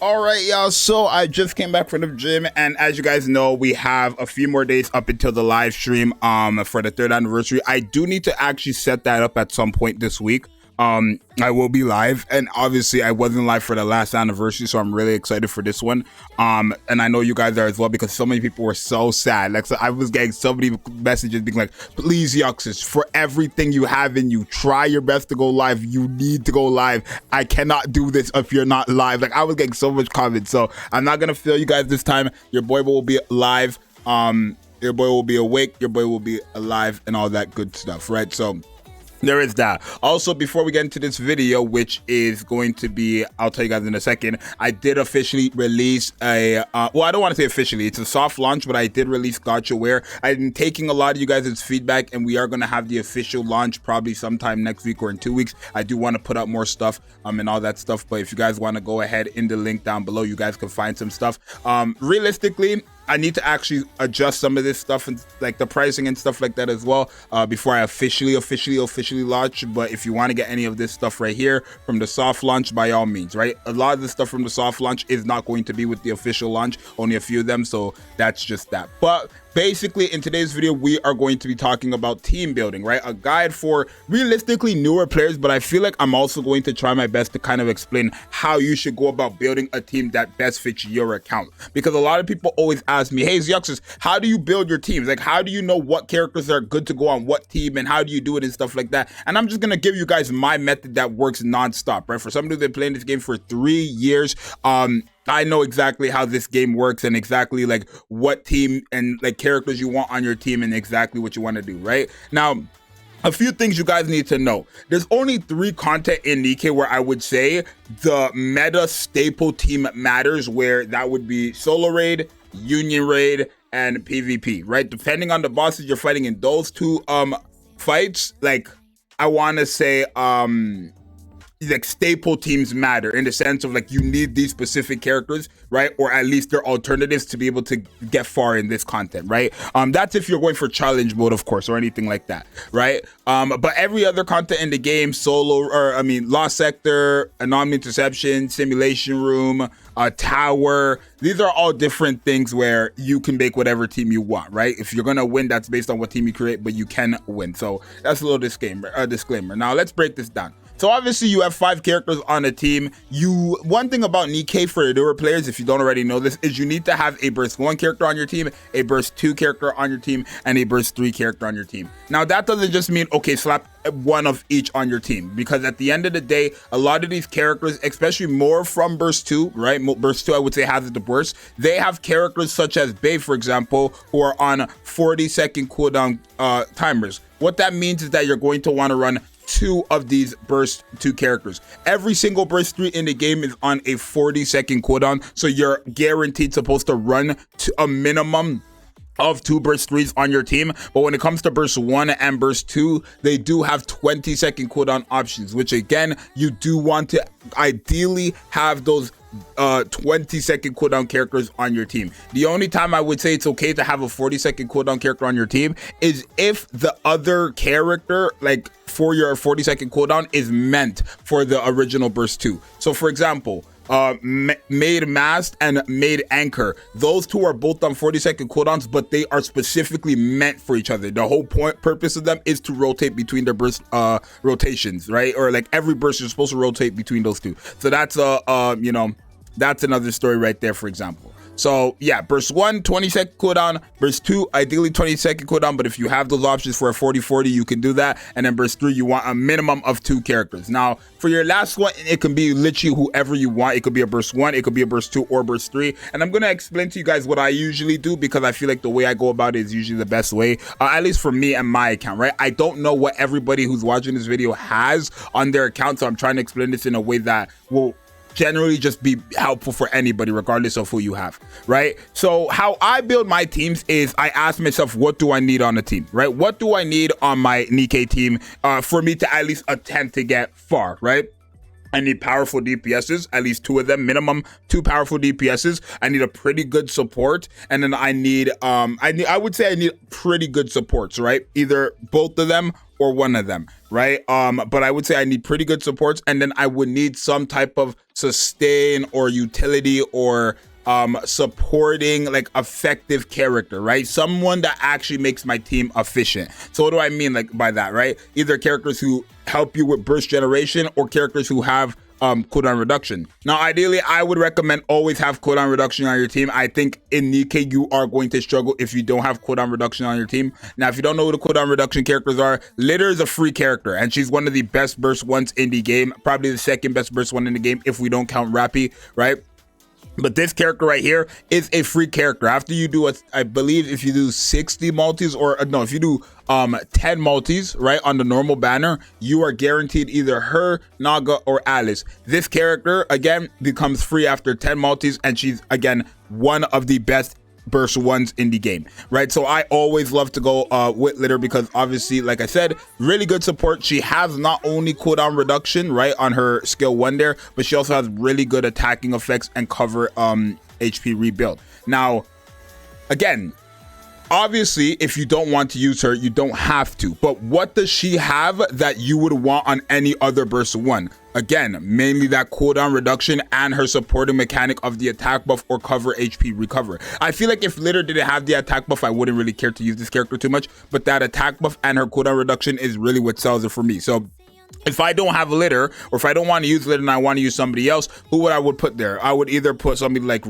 All right, y'all. So I just came back from the gym, and as you guys know, we have a few more days up until the live stream for the 3rd anniversary. I do need to actually set that up at some point this week. I will be live, and obviously I wasn't live for the last anniversary, so I'm really excited for this one. And I know you guys are as well, because so many people were so sad. Like, so I was getting so many messages being like, please, Zxous, for everything you have in you, try your best to go live. You need to go live. I cannot do this if you're not live. Like, I was getting so much comments, so I'm not gonna fail you guys this time. Your boy will be live. Your boy will be awake. Your boy will be alive, and all that good stuff, right? So there is that. Also, before we get into this video, which is going to be, I'll tell you guys in a second, I did officially release a, well, I don't want to say officially, it's a soft launch, but I did release Gotchaware. I've been taking a lot of you guys' feedback, and we are going to have the official launch probably sometime next week or in 2 weeks. I do want to put out more stuff and all that stuff, but if you guys want to go ahead in the link down below, you guys can find some stuff. Realistically, I need to actually adjust some of this stuff and like the pricing and stuff like that as well before I officially launch. But if you want to get any of this stuff right here from the soft launch, by all means, right? A lot of the stuff from the soft launch is not going to be with the official launch, only a few of them, so that's just that. But basically, in today's video, we are going to be talking about team building, right? A guide for realistically newer players, but I feel like I'm also going to try my best to kind of explain how you should go about building a team that best fits your account. Because a lot of people always ask me, hey, Zxous, how do you build your teams? Like, how do you know what characters are good to go on what team, and how do you do it and stuff like that? And I'm just going to give you guys my method that works nonstop, right? For somebody who's been playing this game for 3 years, I know exactly how this game works and exactly like what team and like characters you want on your team and exactly what you want to do, right? Now, a few things you guys need to know. There's only 3 content in Nikke where I would say the meta staple team matters, where that would be solo raid, union raid, and PvP, right? Depending on the bosses you're fighting in those 2 fights, like I want to say like staple teams matter in the sense of like you need these specific characters, right? Or at least they're alternatives to be able to get far in this content, right? That's if you're going for challenge mode, of course, or anything like that, right? But every other content in the game, solo, or I mean, Lost Sector, Anomaly Interception, Simulation Room, Tower, these are all different things where you can make whatever team you want, right? If you're gonna win, that's based on what team you create, but you can win. So that's a little disclaimer. Now let's break this down. So obviously you have 5 characters on a team. One thing about Nikke for the newer players, if you don't already know this, is you need to have a burst 1 character on your team, a burst 2 character on your team, and a burst 3 character on your team. Now that doesn't just mean, okay, slap one of each on your team, because at the end of the day, a lot of these characters, especially more from burst 2, right? Burst 2, I would say, has it the worst. They have characters such as Bae, for example, who are on 40-second cooldown timers. What that means is that you're going to want to run 2 of these burst 2 characters. Every single burst 3 in the game is on a 40-second cooldown, so you're guaranteed supposed to run to a minimum of 2 burst 3s on your team. But when it comes to burst 1 and burst 2, they do have 20-second cooldown options, which again, you do want to ideally have those 20-second cooldown characters on your team. The only time I would say it's okay to have a 40-second cooldown character on your team is if the other character, like for your 40-second cooldown, is meant for the original burst 2. So for example, Made Mast and Made Anchor, those 2 are both on 40-second cooldowns, but they are specifically meant for each other. The whole purpose of them is to rotate between their burst rotations, right? Or like every burst is supposed to rotate between those 2. So that's you know, that's another story right there, for example. So yeah, burst 1, 20-second cooldown, burst 2, ideally 20-second cooldown, but if you have those options for a 40-40, you can do that. And then burst 3, you want a minimum of 2 characters. Now, for your last one, it can be literally whoever you want. It could be a burst 1, it could be a burst 2, or burst 3. And I'm going to explain to you guys what I usually do, because I feel like the way I go about it is usually the best way, at least for me and my account, right? I don't know what everybody who's watching this video has on their account, so I'm trying to explain this in a way that will generally just be helpful for anybody regardless of who you have, right? So how I build my teams is I ask myself, what do I need on a team, right? What do I need on my Nikke team for me to at least attempt to get far, right? I need powerful DPSs, at least 2 of them, minimum 2 powerful DPSs. I need a pretty good support, and then I need I would say I need pretty good supports, right? Either both of them or one of them, right? But I would say I need pretty good supports, and then I would need some type of sustain or utility or supporting like effective character, right? Someone that actually makes my team efficient. So what do I mean like by that, right? Either characters who help you with burst generation or characters who have cooldown reduction. Now ideally I would recommend always have cooldown reduction on your team. I think in Nikke you are going to struggle if you don't have cooldown reduction on your team. Now if you don't know who the cooldown reduction characters are, Litter is a free character and she's one of the best burst ones in the game, probably the second best burst one in the game if we don't count Rappy, right? But this character right here is a free character. After you do, I believe if you do 60 multis or no, if you do 10 multis, right, on the normal banner, you are guaranteed either her, Naga, or Alice. This character, again, becomes free after 10 multis, and she's, again, one of the best burst ones in the game, right? So I always love to go with Litter because obviously, like I said, really good support. She has not only cooldown reduction, right, on her skill 1 there, but she also has really good attacking effects and cover HP rebuild. Now, again, obviously, if you don't want to use her, you don't have to. But what does she have that you would want on any other burst 1? Again, mainly that cooldown reduction and her supporting mechanic of the attack buff or cover HP recover. I feel like if Litter didn't have the attack buff, I wouldn't really care to use this character too much. But that attack buff and her cooldown reduction is really what sells it for me. So if I don't have Litter, or if I don't want to use Litter and I want to use somebody else, who would I would put there? I would either put somebody like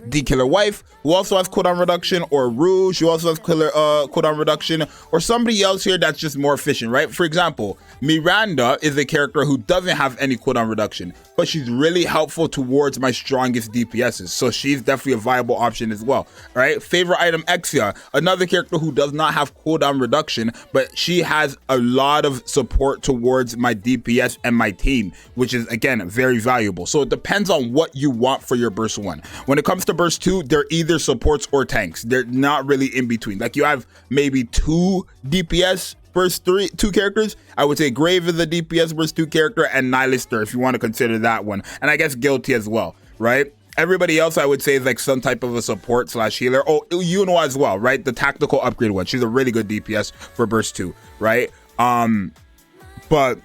D Killer Wife, who also has cooldown reduction, or Rouge, who also has cooldown reduction, or somebody else here that's just more efficient, right? For example, Miranda is a character who doesn't have any cooldown reduction, but she's really helpful towards my strongest DPSs, so she's definitely a viable option as well, right? Favorite item, Exia, another character who does not have cooldown reduction, but she has a lot of support towards my DPS and my team, which is again very valuable. So it depends on what you want for your burst 1. When it comes to burst 2, they're either supports or tanks. They're not really in between. Like you have maybe 2 DPS burst 2 characters. I would say Grave is a DPS burst 2 character, and Nihilister if you want to consider that one, and I guess Guilty as well, right? Everybody else I would say is like some type of a support / healer. Oh, Yuno as well, right? The tactical upgrade one. She's a really good DPS for burst 2, right? But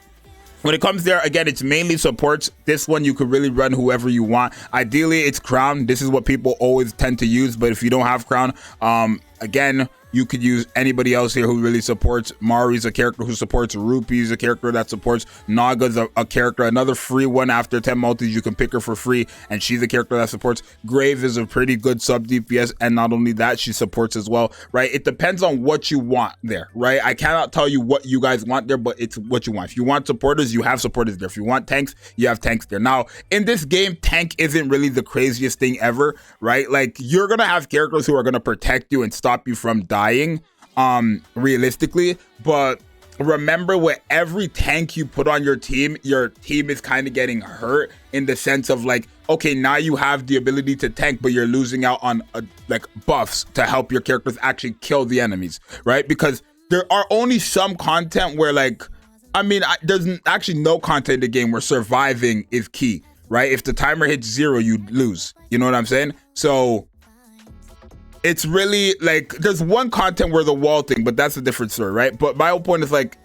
when it comes there, again, it's mainly supports. This one, you could really run whoever you want. Ideally, it's Crown. This is what people always tend to use. But if you don't have Crown, again, you could use anybody else here who really supports. Mari's a character who supports. Rupee's a character that supports. Naga's a character, another free one after 10 multis. You can pick her for free, and she's a character that supports. Grave is a pretty good sub DPS, and not only that, she supports as well, right? It depends on what you want there, right? I cannot tell you what you guys want there, but it's what you want. If you want supporters, you have supporters there. If you want tanks, you have tanks there. Now, in this game, tank isn't really the craziest thing ever, right? Like, you're gonna have characters who are gonna protect you and stop you from dying, realistically, but remember, with every tank you put on your team is kind of getting hurt in the sense of like, okay, now you have the ability to tank, but you're losing out on like buffs to help your characters actually kill the enemies, right? Because there are only some content where like, I mean, there's actually no content in the game where surviving is key, right? If the timer hits 0, you lose. You know what I'm saying? So it's really like, there's one content where the wall thing, but that's a different story, right? But my whole point is like,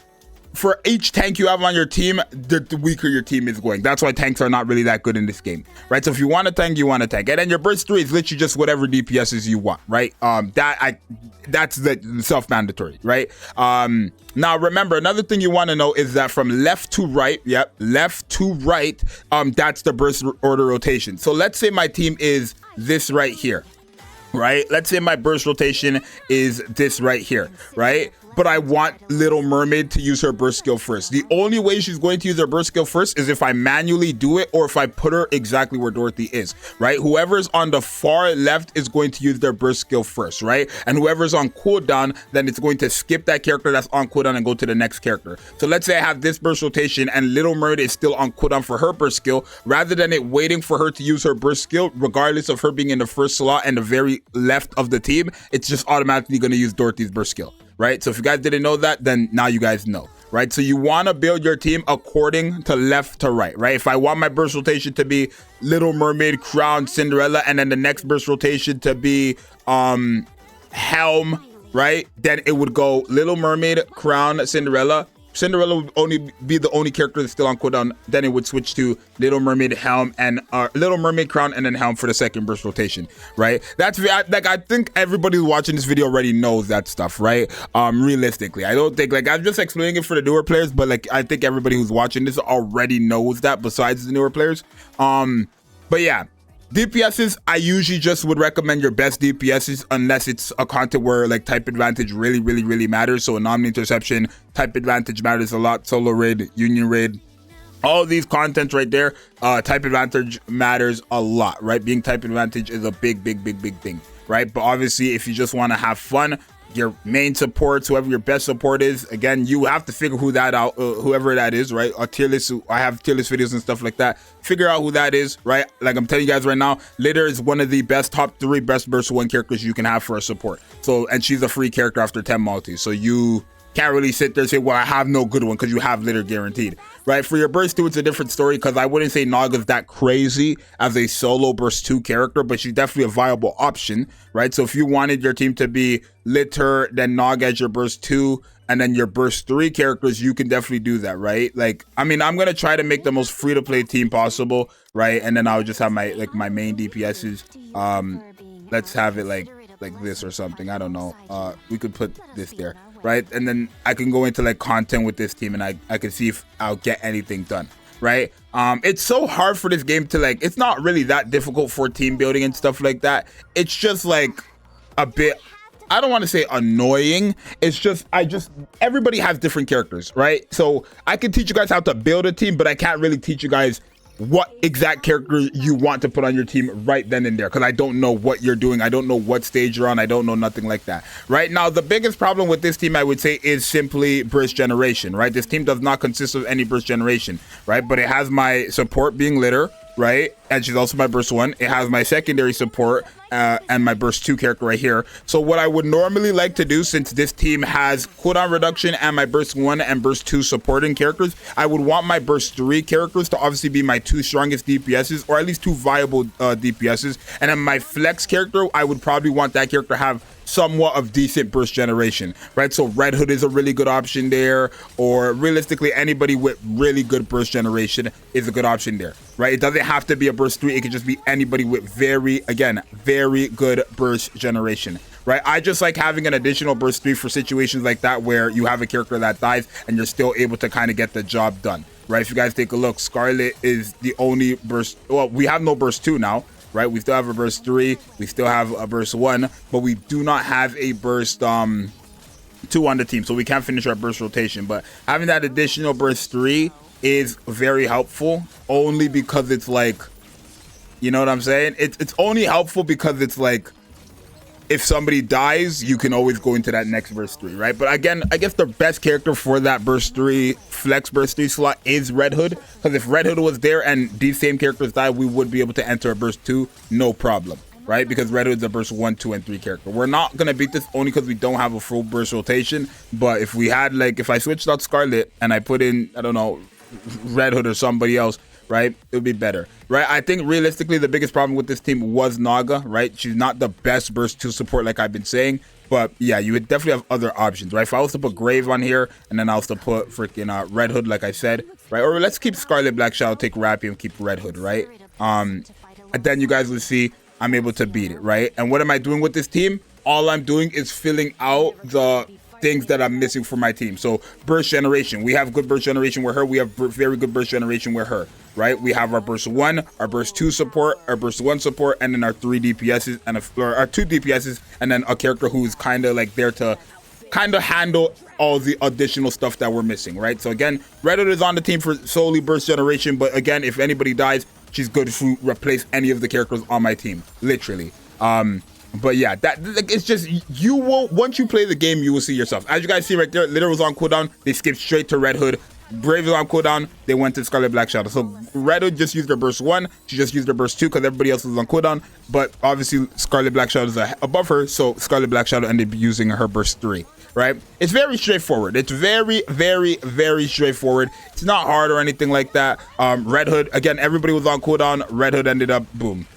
for each tank you have on your team, the weaker your team is going. That's why tanks are not really that good in this game, right? So if you want a tank, you want a tank. And then your burst 3 is literally just whatever DPSs you want, right? That's the self-mandatory, right? Now remember, another thing you want to know is that from left to right, left to right, that's the burst order rotation. So let's say my team is this right here, right? Let's say my burst rotation is this right here, right? But I want Little Mermaid to use her burst skill first. The only way she's going to use her burst skill first is if I manually do it, or if I put her exactly where Dorothy is, right? Whoever's on the far left is going to use their burst skill first, right? And whoever's on cooldown, then it's going to skip that character that's on cooldown and go to the next character. So let's say I have this burst rotation and Little Mermaid is still on cooldown for her burst skill. Rather than it waiting for her to use her burst skill, regardless of her being in the first slot and the very left of the team, it's just automatically going to use Dorothy's burst skill, right? So if you guys didn't know that, then now you guys know, right? So you want to build your team according to left to right, right? If I want my burst rotation to be Little Mermaid, Crown, Cinderella, and then the next burst rotation to be Helm, right? Then it would go Little Mermaid, Crown, Cinderella. Cinderella would only be the only character that's still on cooldown. Then it would switch to Little Mermaid, Helm, and Little Mermaid, Crown, and then Helm for the second burst rotation, right? That's like, I think everybody who's watching this video already knows that stuff, right? Realistically, I don't think, like, I'm just explaining it for the newer players, but like I think everybody who's watching this already knows that besides the newer players. But yeah. DPSs, I usually just would recommend your best DPSs unless it's a content where like type advantage really matters. So anomaly interception, type advantage matters a lot. Solo raid, union raid, all these contents right there, type advantage matters a lot, right? Being type advantage is a big thing, right? But obviously, if you just want to have fun, your main supports, whoever your best support is, again, you have to figure who that out, whoever that is, right? A tier list, I have tier list videos and stuff like that. Figure out who that is, right? Like I'm telling you guys right now, Litter is one of the best top 3 best burst 1 characters you can have for a support. So, and she's a free character after 10 multis. So you can't really sit there and say, well, I have no good one, because you have Litter guaranteed, right? For your burst 2, it's a different story, because I wouldn't say Naga's that crazy as a solo burst 2 character, but she's definitely a viable option, right? So if you wanted your team to be Litter, then Naga as your burst 2, and then your burst 3 characters, you can definitely do that, right? Like, I mean, I'm gonna try to make the most free-to-play team possible, right? And then I'll just have my my main DPSs. Let's have it like this or something. I don't know. We could put this there, right? And then I can go into like content with this team, and I can see if I'll get anything done, right? It's so hard for this game to like, it's not really that difficult for team building and stuff like that. It's just like a bit, I don't want to say annoying. It's just, everybody has different characters, right? So I can teach you guys how to build a team, but I can't really teach you guys what exact character you want to put on your team right then and there, because I don't know what you're doing. I don't know what stage you're on. I don't know nothing like that. Right now, the biggest problem with this team, I would say, is simply burst generation, right? This team does not consist of any burst generation, right? But it has my support being Litter, right? And she's also my burst 1. It has my secondary support and my burst 2 character right here. So what I would normally like to do, since this team has cooldown reduction and my burst 1 and burst 2 supporting characters, I would want my burst 3 characters to obviously be my 2 strongest DPSs, or at least 2 viable DPSs. And then my flex character, I would probably want that character to have somewhat of decent burst generation, right? So Red Hood is a really good option there, or realistically anybody with really good burst generation is a good option there, right? It doesn't have to be a burst 3, it could just be anybody with very good burst generation, right? I just like having an additional burst 3 for situations like that where you have a character that dies and you're still able to kind of get the job done, right? If you guys take a look, Scarlet is the only burst, well, we have no burst 2 now, right? We still have a burst 3, we still have a burst 1, but we do not have a burst 2 on the team, so we can't finish our burst rotation. But having that additional burst 3 is very helpful, only because it's like, you know what I'm saying? It's only helpful because it's like, if somebody dies, you can always go into that next burst 3, right? But again, I guess the best character for that burst 3, flex burst 3 slot is Red Hood, because if Red Hood was there and these same characters died, we would be able to enter a burst 2, no problem, right? Because Red Hood's a burst 1, 2, and 3 character. We're not gonna beat this only because we don't have a full burst rotation, but if we had, like, if I switched out Scarlet and I put in, I don't know, Red Hood or somebody else, right, it would be better, right? I think realistically the biggest problem with this team was Naga, right? She's not the best burst 2 support like I've been saying, but yeah, you would definitely have other options, right? If I was to put Grave on here and then I was to put freaking Red Hood, like I said, right? Or let's keep Scarlet Black Shadow, take Rappy, and keep Red Hood, right? And then you guys will see I'm able to beat it, right? And what am I doing with this team? All I'm doing is filling out the things that I'm missing for my team. So burst generation, we have good burst generation with her, we have very good burst generation with her, right? We have our burst 1, our burst 2 support, our burst 1 support, and then our 3 DPSs and our 2 DPSs, and then a character who's kind of like there to kind of handle all the additional stuff that we're missing, right? So again, Red Hood is on the team for solely burst generation, but again, if anybody dies, she's good to replace any of the characters on my team, literally. But yeah, that, like, it's just, you will, once you play the game, you will see yourself. As you guys see right there, Litter was on cooldown, they skipped straight to Red Hood. Brave is on cooldown, they went to Scarlet Black Shadow. So Red Hood just used her burst 1, she just used her burst 2 because everybody else was on cooldown, but obviously Scarlet Black Shadow is above her, so Scarlet Black Shadow ended up using her burst 3. right? It's very straightforward. It's very, very, very straightforward. It's not hard or anything like that. Red Hood, again, everybody was on cooldown. Red Hood ended up, boom.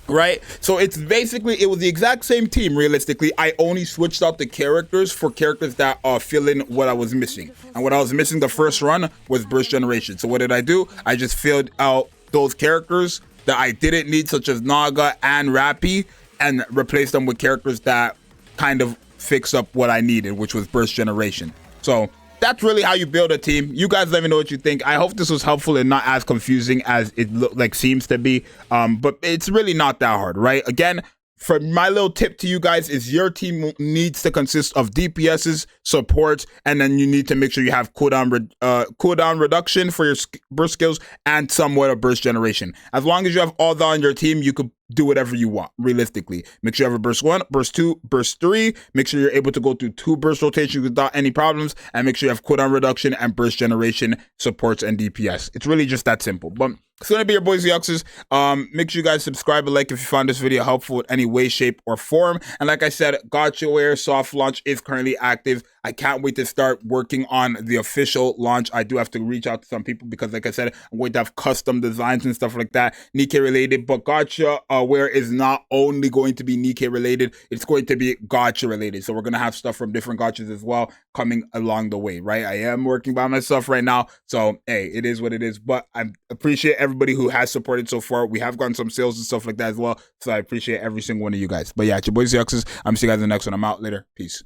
Right, so it's basically, it was the exact same team. Realistically, I only switched out the characters for characters that are filling what I was missing, and what I was missing the first run was burst generation. So what did I do? I just filled out those characters that I didn't need, such as Naga and Rappy, and replaced them with characters that kind of fix up what I needed, which was burst generation. So that's really how you build a team. You guys let me know what you think. I hope this was helpful and not as confusing as it seems to be. But it's really not that hard, right? Again, for my little tip to you guys is your team needs to consist of DPSs, supports, and then you need to make sure you have cooldown reduction for your burst skills and somewhat of burst generation. As long as you have all that on your team, you could do whatever you want, realistically. Make sure you have a burst 1, burst 2, burst 3. Make sure you're able to go through 2 burst rotations without any problems, and make sure you have cooldown reduction and burst generation, supports, and DPS. It's really just that simple. But it's gonna be your boy Zxous. Make sure you guys subscribe and like if you found this video helpful in any way, shape, or form. And like I said, Gotchaware soft launch is currently active. I can't wait to start working on the official launch. I do have to reach out to some people because, like I said, I'm going to have custom designs and stuff like that, Nikke related. But Gotchaware is not only going to be Nikke related, it's going to be Gacha related. So we're going to have stuff from different gotchas as well coming along the way, right? I am working by myself right now. So, hey, it is what it is. But I appreciate everybody who has supported so far. We have gotten some sales and stuff like that as well. So I appreciate every single one of you guys. But yeah, it's your boy Zxous. I'm seeing you guys in the next one. I'm out later. Peace.